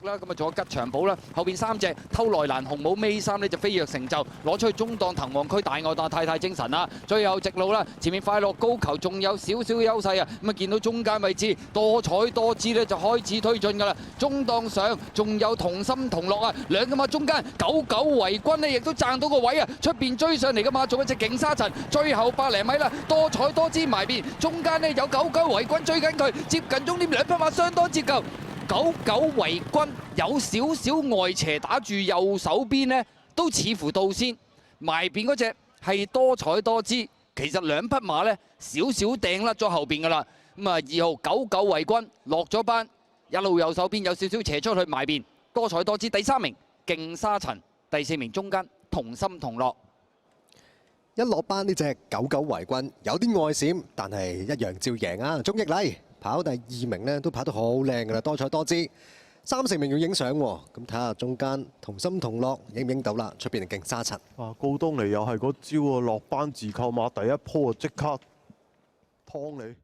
啦，咁啊仲有吉祥寶啦，後邊3隻偷來蘭紅帽尾3呢就飛躍成就，攞出去中檔騰王區大外檔太精神啦，最後直路啦，前面快樂高球仲有少少優勢啊，咁啊見到中間位置多彩多姿呢就開始推進㗎啦，中檔上仲有同心同樂啊，兩個馬中間99圍軍呢亦都賺到個位啊，出邊追上嚟嘅馬仲有隻勁沙塵，最後100零米啦，多彩多姿埋邊，中間呢有99圍軍追緊佢，接近終點兩匹馬相當接近。99圍軍有少少外斜打住右手邊呢，都似乎到先。埋邊嗰隻係多彩多姿，其實兩匹馬呢，少少掟甩咗後邊㗎啦。咁啊2號99圍軍落咗班，一路右手邊有少少斜出去埋邊，多彩多姿第3名勁沙塵，第4名中間同心同樂。一落班呢隻99圍軍有啲外閃，但係一樣照贏啊！鍾益禮跑第2名呢都跑得好靚㗎啦，多彩多姿。30名要影相喎，咁睇下中間同心同樂影唔影到啦？出邊係勁沙塵。啊，高東尼又係嗰招啊，落班自購馬第一鋪啊，即刻劏你。